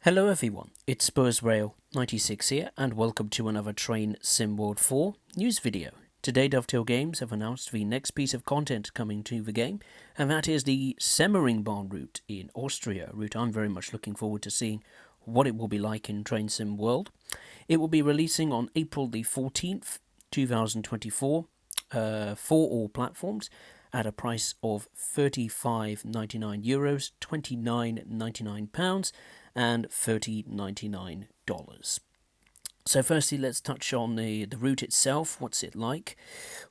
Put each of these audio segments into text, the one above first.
Hello everyone, it's Spurs Rail 96 here and welcome to another Train Sim World 4 news video. Today Dovetail Games have announced the next piece of content coming to the game, and that is the Semmeringbahn route in Austria, a route I'm very much looking forward to seeing what it will be like in Train Sim World. It will be releasing on April the 14th, 2024 for all platforms at a price of €35.99, £29.99 and $30.99. So firstly, let's touch on the route itself. What's it like?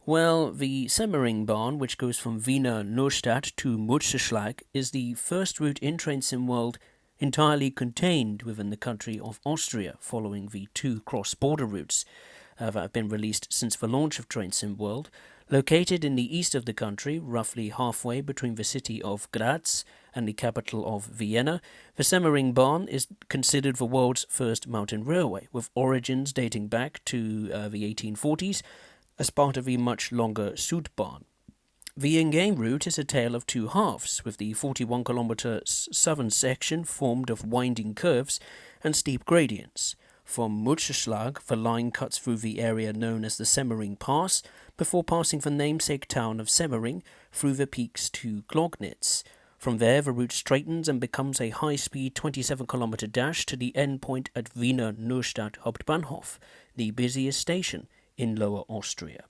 Well, the Semmeringbahn, which goes from Wiener Neustadt to Mutschlag, is the first route in Train Sim World entirely contained within the country of Austria, following the two cross-border routes that have been released since the launch of Train Sim World. Located in the east of the country, roughly halfway between the city of Graz and the capital of Vienna, the Semmeringbahn is considered the world's first mountain railway, with origins dating back to the 1840s as part of the much longer Südbahn. The in-game route is a tale of two halves, with the 41-kilometre southern section formed of winding curves and steep gradients. From Mutschlag, the line cuts through the area known as the Semmering Pass, before passing the namesake town of Semmering through the peaks to Glognitz. From there, the route straightens and becomes a high-speed 27-kilometre dash to the end point at Wiener Neustadt Hauptbahnhof, the busiest station in Lower Austria.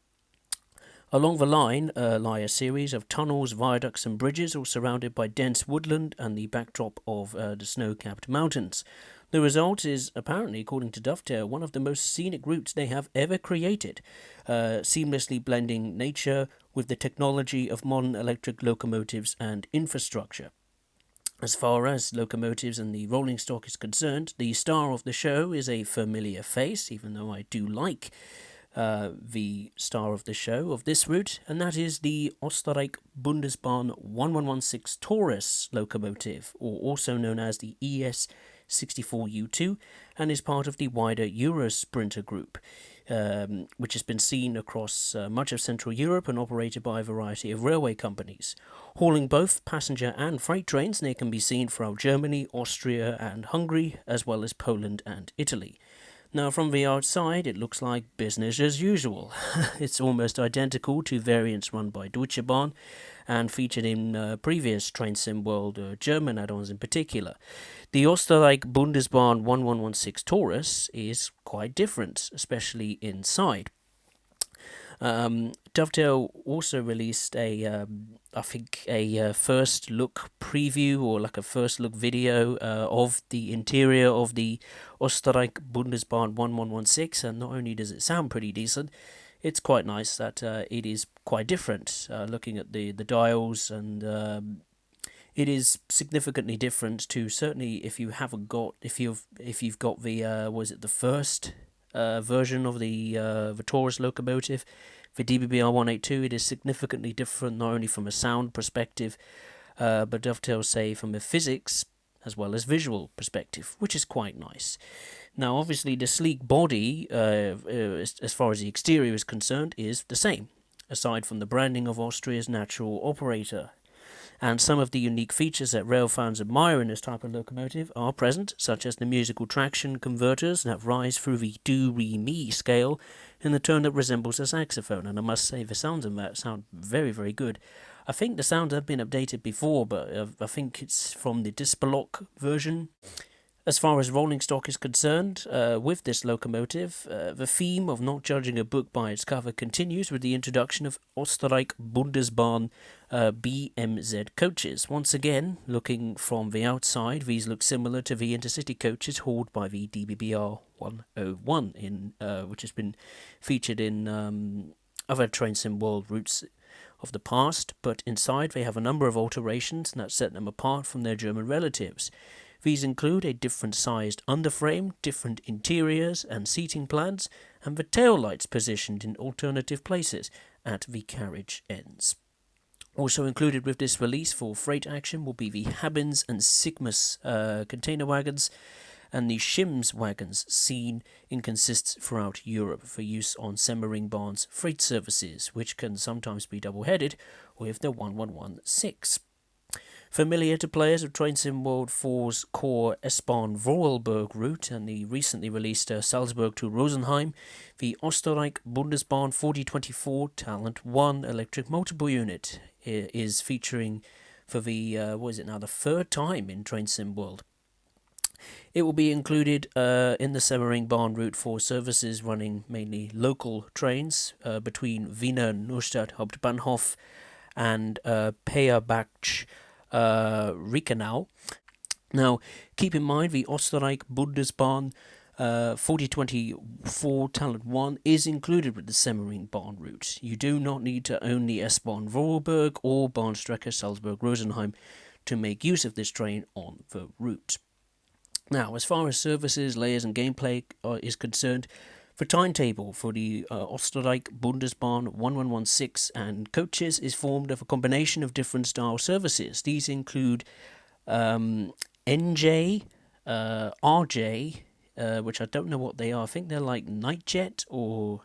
Along the line lie a series of tunnels, viaducts and bridges, all surrounded by dense woodland and the backdrop of the snow-capped mountains. The result is, apparently, according to Dovetail, one of the most scenic routes they have ever created, seamlessly blending nature with the technology of modern electric locomotives and infrastructure. As far as locomotives and the rolling stock is concerned, the star of the show is a familiar face, even though I do like the star of the show of this route, and that is the Österreich Bundesbahn 1116 Taurus locomotive, or also known as the ES64U2, and is part of the wider Eurosprinter group, which has been seen across much of Central Europe and operated by a variety of railway companies. Hauling both passenger and freight trains, they can be seen throughout Germany, Austria and Hungary, as well as Poland and Italy. Now, from the outside, it looks like business as usual. It's almost identical to variants run by Deutsche Bahn and featured in previous Train Sim World German add-ons in particular. The Österreich Bundesbahn 1116 Taurus is quite different, especially inside. Dovetail also released a first look preview, or like a first look video of the interior of the Österreich Bundesbahn 1116, and not only does it sound pretty decent, it's quite nice that it is quite different. Looking at the dials, and it is significantly different to, certainly if you've got the first version of the Taurus locomotive, the DBBR 182, it is significantly different, not only from a sound perspective, but Dovetail say from a physics as well as visual perspective, which is quite nice. Now, obviously, the sleek body, as far as the exterior is concerned, is the same, aside from the branding of Austria's natural operator. And some of the unique features that rail fans admire in this type of locomotive are present, such as the musical traction converters that rise through the do-re-mi scale in a tone that resembles a saxophone, and I must say the sounds of that sound very, very good. I think the sounds have been updated before, but I think it's from the Dispalock version. As far as rolling stock is concerned, with this locomotive, the theme of not judging a book by its cover continues with the introduction of Österreich Bundesbahn BMZ coaches. Once again, looking from the outside, these look similar to the intercity coaches hauled by the DBBR 101, which has been featured in other Train Sim World routes of the past, but inside they have a number of alterations that set them apart from their German relatives. These include a different-sized underframe, different interiors and seating plans, and the tail lights positioned in alternative places at the carriage ends. Also included with this release for freight action will be the Habens and Sigmas container wagons, and the Shims wagons seen in consists throughout Europe for use on Semmeringbahns freight services, which can sometimes be double-headed with the 1116. Familiar to players of Train Sim World 4's core S-Bahn-Vorarlberg route and the recently released Salzburg to Rosenheim, the Österreich Bundesbahn 4024 Talent 1 electric multiple unit is featuring for the, the third time in Train Sim World. It will be included in the Semmeringbahn route for services running mainly local trains between Wiener Neustadt Hauptbahnhof and Peerbach Reichenau. Now, keep in mind the Österreich Bundesbahn 4024 Talent 1 is included with the Semmeringbahn route. You do not need to own the S-Bahn Vorarlberg or Bahnstrecke Salzburg-Rosenheim to make use of this train on the route. Now, as far as services, layers and gameplay is concerned, the timetable for the Österreich Bundesbahn 1116 and coaches is formed of a combination of different style services. These include NJ, RJ, which I don't know what they are. I think they're like night jet or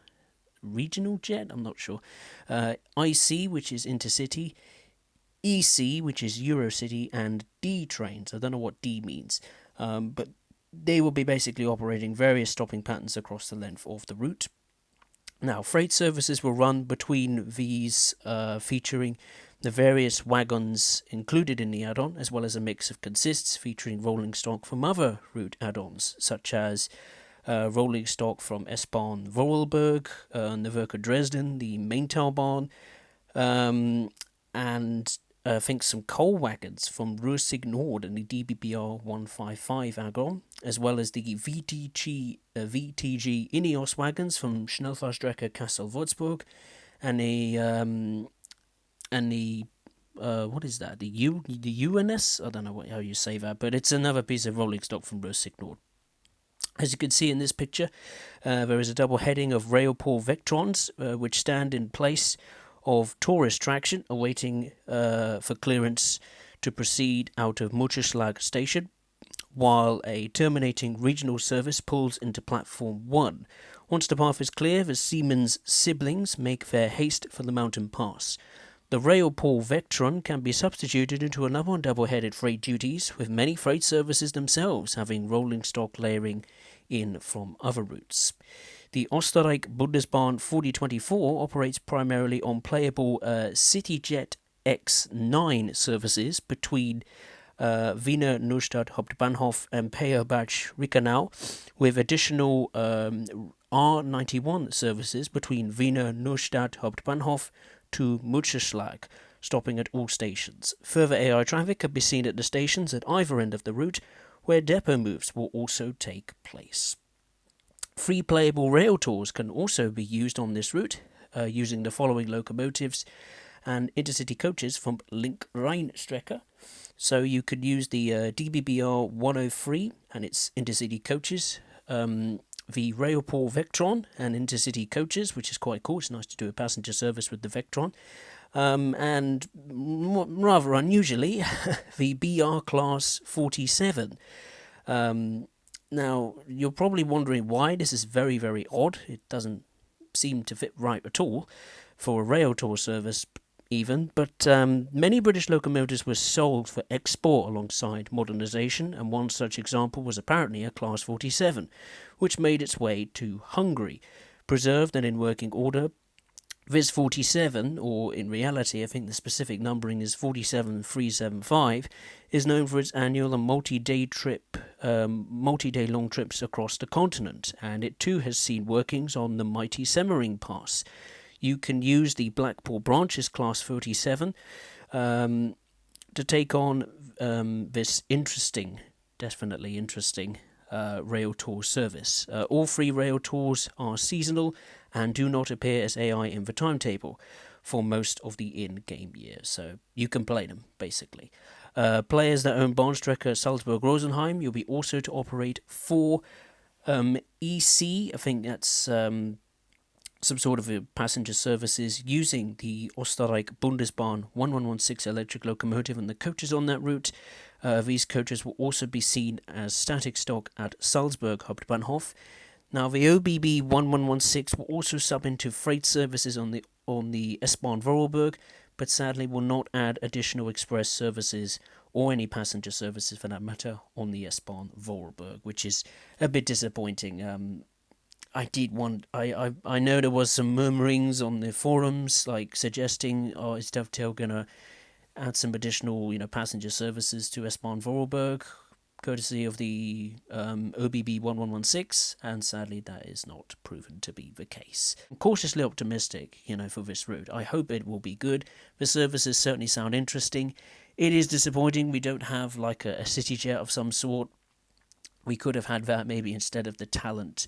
regional jet, I'm not sure. IC, which is intercity, EC, which is Eurocity, and D trains. I don't know what D means, but they will be basically operating various stopping patterns across the length of the route. Now, freight services will run between these, featuring the various wagons included in the add-on, as well as a mix of consists featuring rolling stock from other route add-ons, such as rolling stock from S-Bahn Vorarlberg, Nürnberg Dresden, the Maintalbahn, and I think some coal wagons from Rursig Nord and the DBBR 155 add-on, as well as the VTG Ineos wagons from Schnellfahrstrecke Kassel-Würzburg, and the what is that? The UNS? I don't know how you say that, but it's another piece of rolling stock from Rursig Nord. As you can see in this picture, there is a double heading of Railport Vectrons, which stand in place of tourist traction awaiting for clearance to proceed out of Mutterschlag station, while a terminating regional service pulls into platform 1. Once the path is clear, the Siemens siblings make their haste for the mountain pass. The Railport Vectron can be substituted into another double-headed freight duties, with many freight services themselves having rolling stock layering in from other routes. The Österreich Bundesbahn 4024 operates primarily on playable CityJet X9 services between Wiener Neustadt Hauptbahnhof and Peerbach Reichenau, with additional R91 services between Wiener Neustadt Hauptbahnhof to Mutterschlag, stopping at all stations. Further AI traffic can be seen at the stations at either end of the route, where depot moves will also take place. Free playable rail tours can also be used on this route, using the following locomotives and intercity coaches from Link Rheinstrecke. So you could use the DBBR 103 and its intercity coaches, the Railport Vectron and intercity coaches, which is quite cool. It's nice to do a passenger service with the Vectron. And rather unusually, the BR Class 47. Now, you're probably wondering why. This is very, very odd. It doesn't seem to fit right at all for a rail tour service even, but many British locomotives were sold for export alongside modernisation, and one such example was apparently a Class 47, which made its way to Hungary. Preserved and in working order, Viz 47, or in reality I think the specific numbering is 47375, is known for its annual and multi-day long trips across the continent, and it too has seen workings on the mighty Semmering Pass. You can use the Blackpool branch's Class 37 to take on this definitely interesting rail tour service. All three rail tours are seasonal and do not appear as AI in the timetable for most of the in-game year, so you can play them, basically. Players that own Bahnstrecke Salzburg-Rosenheim, you'll be also to operate 4 EC, I think that's some sort of passenger services using the Österreich Bundesbahn 1116 electric locomotive and the coaches on that route. These coaches will also be seen as static stock at Salzburg Hauptbahnhof. Now, the OBB 1116 will also sub into freight services on the S-Bahn Vorarlberg, but sadly will not add additional express services or any passenger services for that matter on the S-Bahn Vorarlberg, which is a bit disappointing. I know there was some murmurings on the forums, like suggesting, oh, is Dovetail gonna add some additional, passenger services to S-Bahn Vorarlberg, courtesy of the OBB 1116, and sadly that is not proven to be the case. I'm cautiously optimistic, for this route. I hope it will be good. The services certainly sound interesting. It is disappointing we don't have like a city jet of some sort. We could have had that maybe instead of the Talent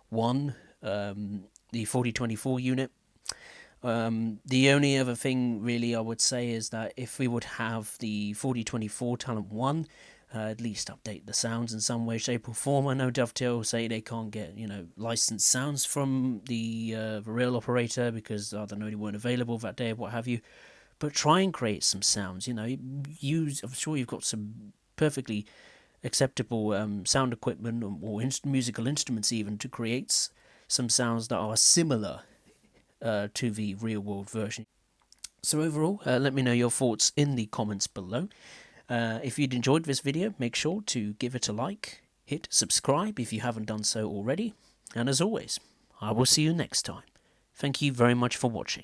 1, the 4024 unit. The only other thing really I would say is that if we would have the 4024 Talent 1, at least update the sounds in some way, shape or form. I know Dovetail say they can't get, licensed sounds from the rail operator because, I don't know, they weren't available that day or what have you. But try and create some sounds, I'm sure you've got some perfectly acceptable sound equipment or musical instruments even to create some sounds that are similar to the real world version. So overall, let me know your thoughts in the comments below. If you'd enjoyed this video, make sure to give it a like, hit subscribe if you haven't done so already, and as always, I will see you next time. Thank you very much for watching.